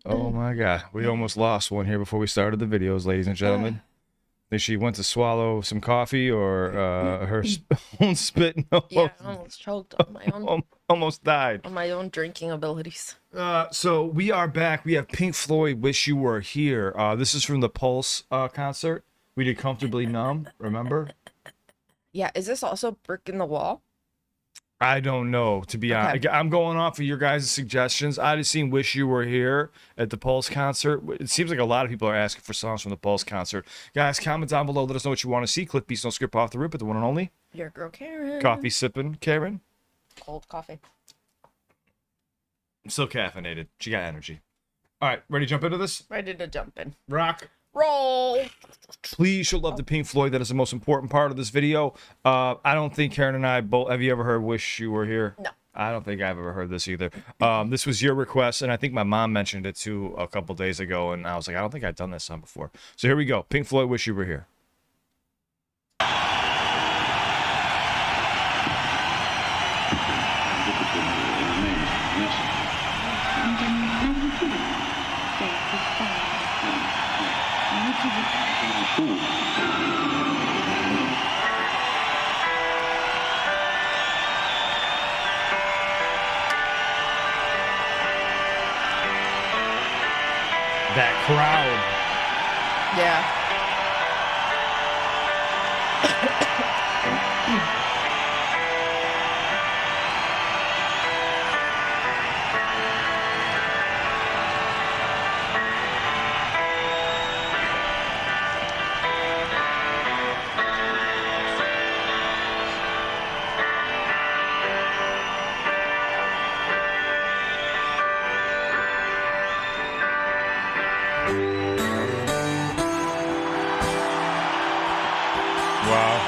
Oh my God, we almost lost one here before we started the videos, ladies and gentlemen. Think she went to swallow some coffee or her own spit. Yeah, I almost choked on my own. Almost died. On my own drinking abilities. So we are back. We have Pink Floyd, Wish You Were Here. This is from the Pulse concert. We did Comfortably Numb, remember? Yeah, is this also Brick in the Wall? I don't know, to be honest. I'm going off of your guys' suggestions. I just seen Wish You Were Here at the Pulse concert. It seems like a lot of people are asking for songs from the Pulse concert. Guys, comment down below. Let us know what you want to see. CliffBeats, no script off the rip, but the one and only. Your girl, Karen. Coffee sipping, Karen. Cold coffee. Still caffeinated. She got energy. All right, ready to jump into this? Ready to jump in. Rock. Roll. Please show love to Pink Floyd. That is the most important part of this video. I don't think Karen and I both. Have you ever heard "Wish You Were Here"? No. I don't think I've ever heard this either. This was your request, and I think my mom mentioned it too a couple days ago, and I was like, I don't think I've done this song before. So here we go. Pink Floyd, "Wish You Were Here." That crowd. Yeah. Wow.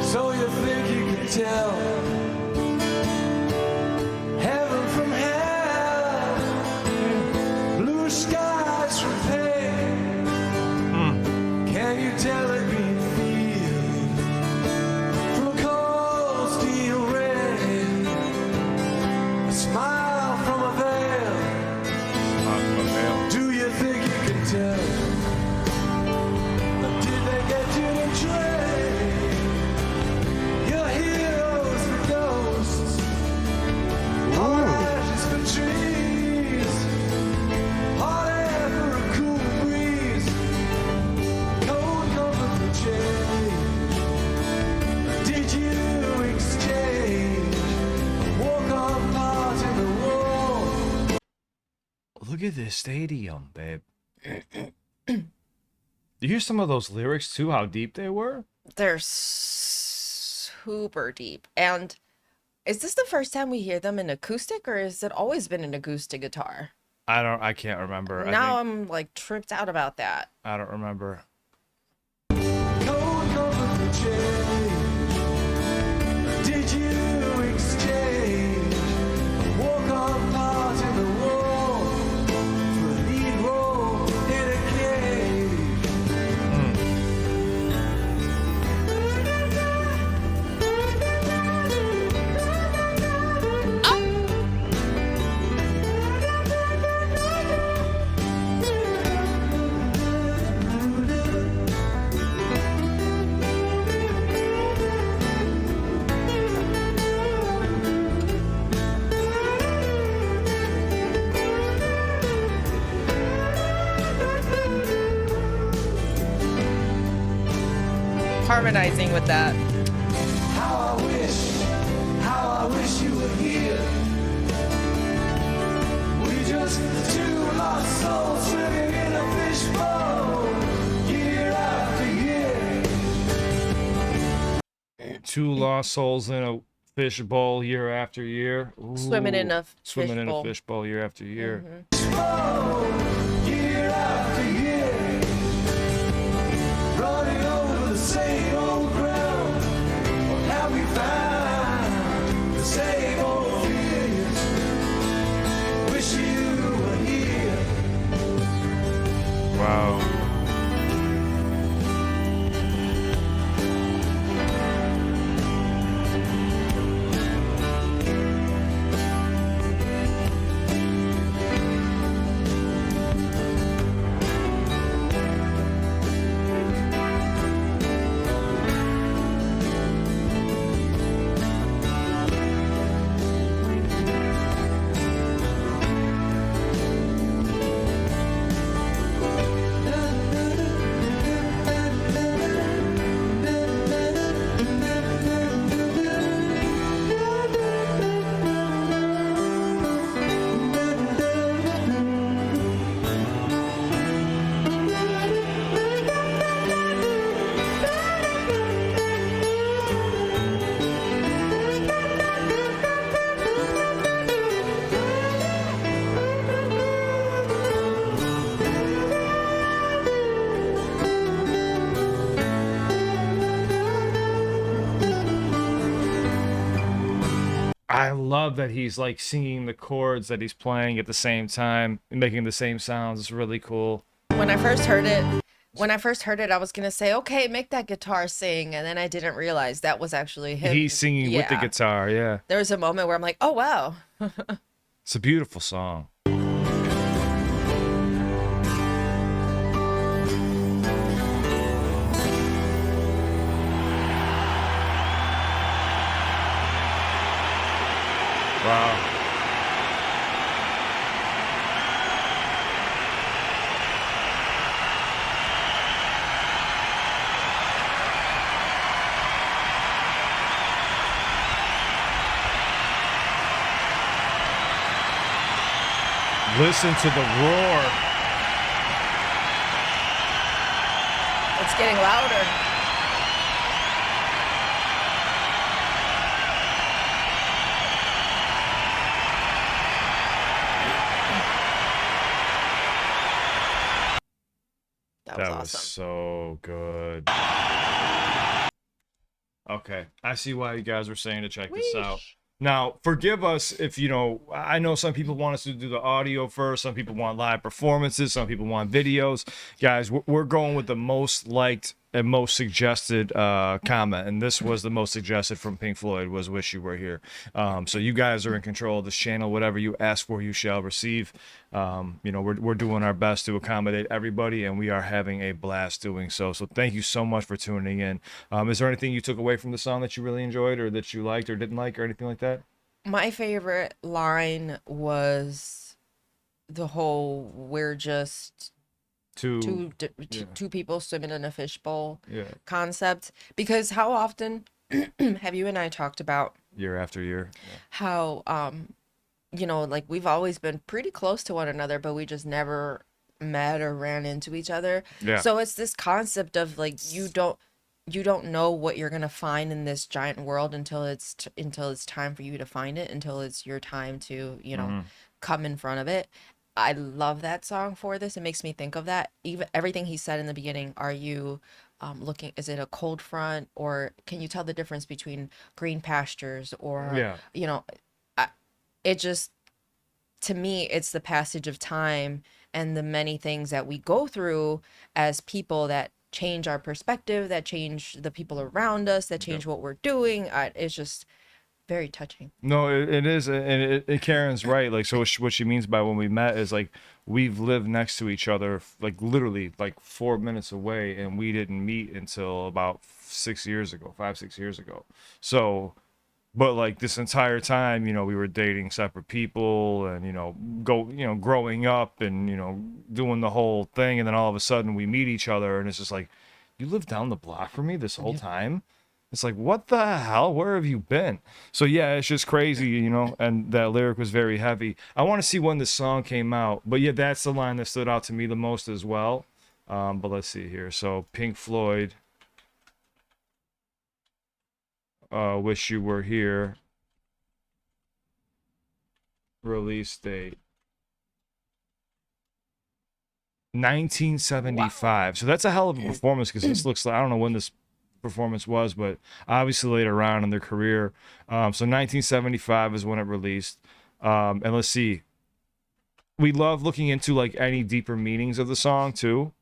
So you think you can tell heaven from hell, blue skies from pain? Can you tell it being field from cold steel rain? A smile from a veil. Do you think you can tell? Or did they get you to trade your heroes for ghosts? All ashes for trees, hot air for a cool breeze, cold comfort for change. Did you exchange walk on part in the wall? Look at this stadium, babe. You hear some of those lyrics too, how deep they were? They're super deep. And is this the first time we hear them in acoustic, or has it always been an acoustic guitar? I can't remember. Now I'm like tripped out about that. I don't remember. Cold comfort for change. Did you exchange walk on part in the wall for a lead role in a cage? harmonizing with that. How I wish you were here. We just two lost souls swimming in a fishbowl, year after year. Two lost souls in a fish bowl year after year. Swimming in a Swimming fish in bowl. a fish bowl year after year. Year after year, running over the same old ground. What have we found? The same old fears. Wish you were here. Wow. I love that he's like singing the chords that he's playing at the same time and making the same sounds. It's really cool. When I first heard it, I was gonna say, okay, make that guitar sing, and then I didn't realize that was actually him. He's singing with the Yeah. guitar, yeah. There was a moment where I'm like, oh wow. It's a beautiful song. Wow. Listen to the roar. It's getting louder. That was That was awesome. so good. Okay, I see why you guys were saying to check this out. Now, forgive us if, I know some people want us to do the audio first. Some people want live performances. Some people want videos. Guys, we're going with the most liked and most suggested comment. And this was the most suggested from Pink Floyd was Wish You Were Here. So you guys are in control of this channel. Whatever you ask for, you shall receive. We're doing our best to accommodate everybody, and we are having a blast doing so. So thank you so much for tuning in. Is there anything you took away from the song that you really enjoyed or that you liked or didn't like or anything like that? My favorite line was the whole "we're just two people swimming in a fishbowl" concept. Because how often have you and I talked about year after year? how like we've always been pretty close to one another, but we just never met or ran into each other. Yeah. So it's this concept of like you don't know what you're gonna find in this giant world until it's time for you to find it, until it's your time to come in front of it. I love that song for this. It makes me think of that. Even everything he said in the beginning. Are you looking? Is it a cold front, or can you tell the difference between green pastures or it just, to me, it's the passage of time and the many things that we go through as people that change our perspective, that change the people around us, that change what we're doing. It's just very touching. No, it is, and Karen's right. Like, so what she means by when we met is like we've lived next to each other, like literally like 4 minutes away, and we didn't meet until about 5-6 years ago. So, but like this entire time, we were dating separate people, and growing up, and doing the whole thing, and then all of a sudden we meet each other, and it's just like you live down the block from me this whole time? It's like, what the hell? Where have you been? So yeah, it's just crazy, you know, and that lyric was very heavy. I want to see when this song came out, but yeah, that's the line that stood out to me the most as well. But let's see here. So Pink Floyd, Wish You Were Here, release date 1975. Wow. So that's a hell of a performance, because this looks like, I don't know when this performance was, but obviously later on in their career. So 1975 is when it released. And let's see, we love looking into like any deeper meanings of the song too.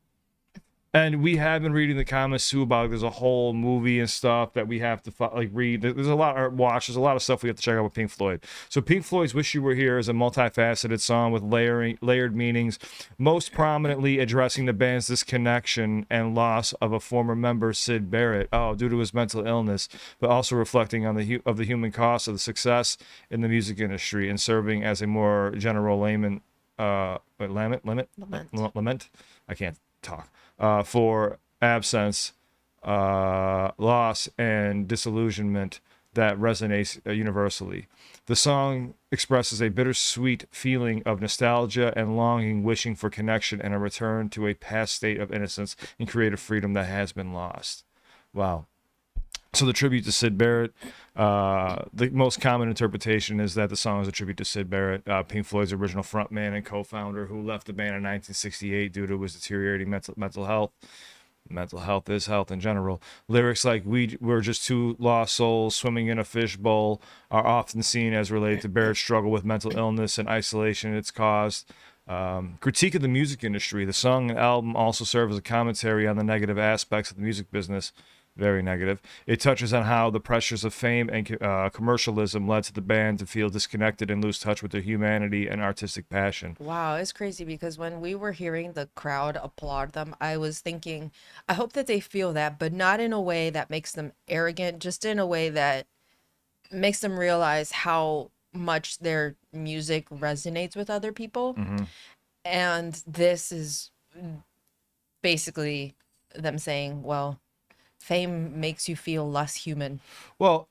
And we have been reading the comments too about there's a whole movie and stuff that we have to like read. There's a lot, or watch. There's a lot of stuff we have to check out with Pink Floyd. So Pink Floyd's "Wish You Were Here" is a multifaceted song with layered meanings, most prominently addressing the band's disconnection and loss of a former member, Syd Barrett, due to his mental illness, but also reflecting on the human cost of the success in the music industry and serving as a more general lament. I can't talk. For absence, loss, and disillusionment that resonates universally. The song expresses a bittersweet feeling of nostalgia and longing, wishing for connection and a return to a past state of innocence and creative freedom that has been lost. Wow. So the tribute to Syd Barrett, the most common interpretation is that the song is a tribute to Syd Barrett, Pink Floyd's original frontman and co-founder, who left the band in 1968 due to his deteriorating mental health. Mental health is health in general. Lyrics like "we're just two lost souls swimming in a fishbowl" are often seen as related to Barrett's struggle with mental illness and isolation it's caused. Critique of the music industry. The song and album also serve as a commentary on the negative aspects of the music business. Very negative. It touches on how the pressures of fame and commercialism led to the band to feel disconnected and lose touch with their humanity and artistic passion. Wow, it's crazy, because when we were hearing the crowd applaud them, I was thinking, I hope that they feel that, but not in a way that makes them arrogant, just in a way that makes them realize how much their music resonates with other people. Mm-hmm. And this is basically them saying, well, fame makes you feel less human. Well,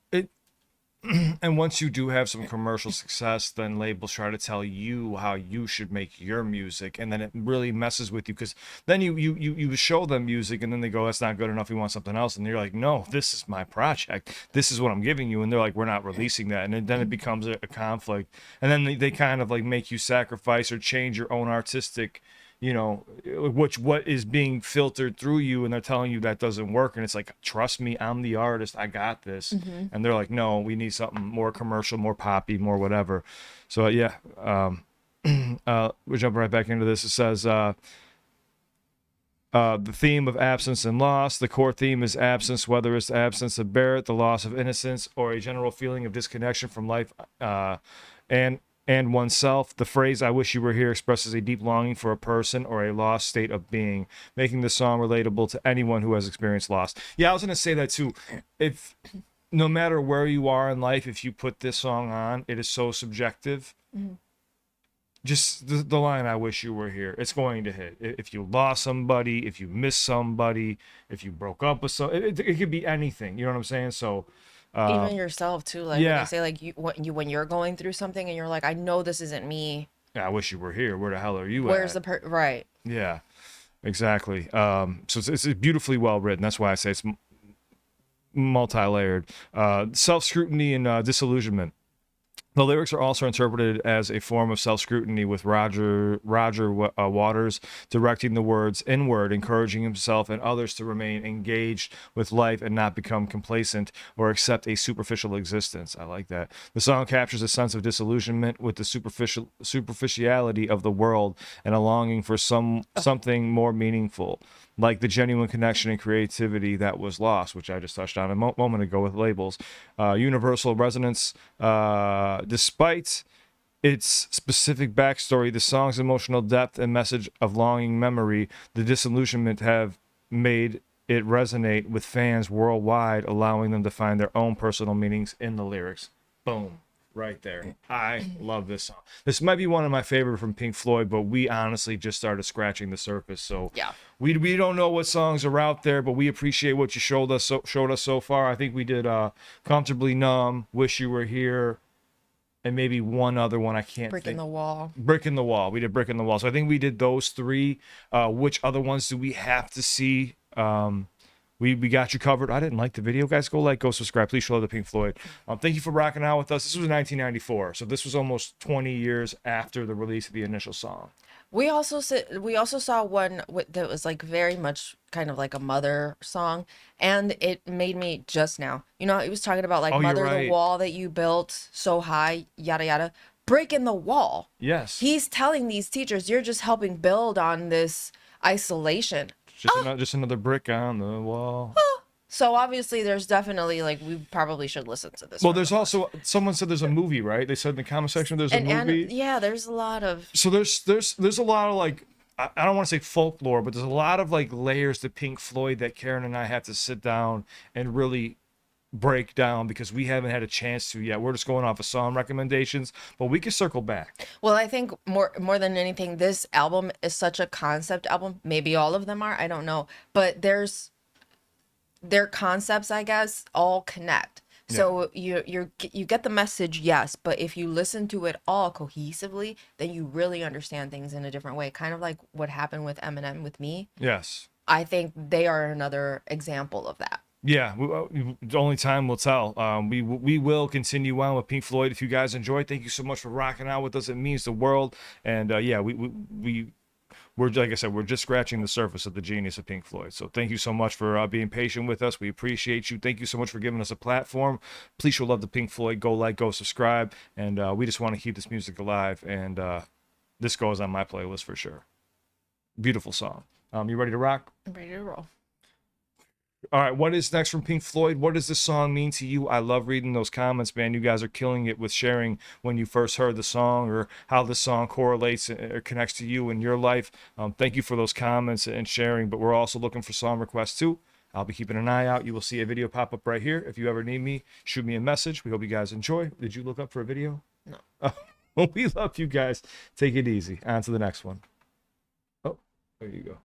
and once you do have some commercial success, then labels try to tell you how you should make your music, and then it really messes with you, because then you show them music, and then they go, "That's not good enough. We want something else." And you're like, "No, this is my project. This is what I'm giving you." And they're like, "We're not releasing that." And then it becomes a conflict, and then they kind of like make you sacrifice or change your own artistic, you know, what is being filtered through you, and they're telling you that doesn't work, and it's like, "Trust me, I'm the artist, I got this." Mm-hmm. And they're like, "No, we need something more commercial, more poppy, more whatever." So yeah, we're jumping right back into this. It says the theme of absence and loss. The core theme is absence, whether it's the absence of Barrett, the loss of innocence, or a general feeling of disconnection from life and oneself. The phrase "I wish you were here" expresses a deep longing for a person or a lost state of being, making the song relatable to anyone who has experienced loss. Yeah, I was going to say that too. If no matter where you are in life, if you put this song on, it is so subjective. Mm-hmm. Just the line "I wish you were here," it's going to hit. If you lost somebody, if you miss somebody, if you broke up with it could be anything. You know what I'm saying? So even yourself too, like when they say like when you're going through something and you're like, I know this isn't me. Yeah, I wish you were here. Where the hell are you? Where's at? Right? Yeah, exactly. So it's beautifully well written. That's why I say it's multi-layered. Self-scrutiny and disillusionment. The lyrics are also interpreted as a form of self-scrutiny, with Roger Waters directing the words inward, encouraging himself and others to remain engaged with life and not become complacent or accept a superficial existence. I like that. The song captures a sense of disillusionment with the superficiality of the world and a longing for something more meaningful, like the genuine connection and creativity that was lost, which I just touched on a moment ago with labels. Universal resonance. Despite its specific backstory, the song's emotional depth and message of longing memory, the disillusionment have made it resonate with fans worldwide, allowing them to find their own personal meanings in the lyrics. Boom. right there. I love this song. This might be one of my favorite from Pink Floyd, but we honestly just started scratching the surface. So Yeah. we don't know what songs are out there, but we appreciate what you showed us so far. I think we did Comfortably Numb, Wish You Were Here, and maybe one other one I can't Brick think. in the Wall. Brick in the Wall. We did Brick in the Wall. So I think we did those three. Which other ones do we have to see? We got you covered. I didn't like the video, guys. Go like, go subscribe. Please show love to Pink Floyd. Thank you for rocking out with us. This was 1994, so this was almost 20 years after the release of the initial song. We also saw one that was like very much kind of like a Mother song, and it made me just now. You know, he was talking about like Oh, you're Mother, right. the wall that you built so high, yada yada. Break in the wall. Yes. He's telling these teachers, you're just helping build on this isolation. Just another brick on the wall. So obviously, there's definitely like we probably should listen to this. Well, one. there's also someone said there's a movie, right? They said in the comment section there's a movie. And yeah, there's a lot of So there's a lot of like, I don't want to say folklore, but there's a lot of like layers to Pink Floyd that Karen and I have to sit down and really break down because we haven't had a chance to yet. We're just going off of song recommendations, but we can circle back. Well, I think more than anything, this album is such a concept album. Maybe all of them are, I don't know, but their concepts, I guess, all connect. So you get the message, yes, but if you listen to it all cohesively, then you really understand things in a different way. Kind of like what happened with Eminem with Me. Yes. I think they are another example of that. Yeah, only time will tell. We will continue on with Pink Floyd. If you guys enjoy, thank you so much for rocking out with us. It means the world. And yeah, we're like I said, we're just scratching the surface of the genius of Pink Floyd. So thank you so much for being patient with us. We appreciate you. Thank you so much for giving us a platform. Please show love to Pink Floyd. Go like, go subscribe. And we just want to keep this music alive. And this goes on my playlist for sure. Beautiful song. You ready to rock? I'm ready to roll. All right, what is next from Pink Floyd? What does this song mean to you? I love reading those comments, man. You guys are killing it with sharing when you first heard the song or how the song correlates or connects to you in your life. Thank you for those comments and sharing, but we're also looking for song requests too. I'll be keeping an eye out. You will see a video pop up right here. If you ever need me, shoot me a message. We hope you guys enjoy. Did you look up for a video? No. Well, we love you guys. Take it easy. On to the next one. Oh, there you go.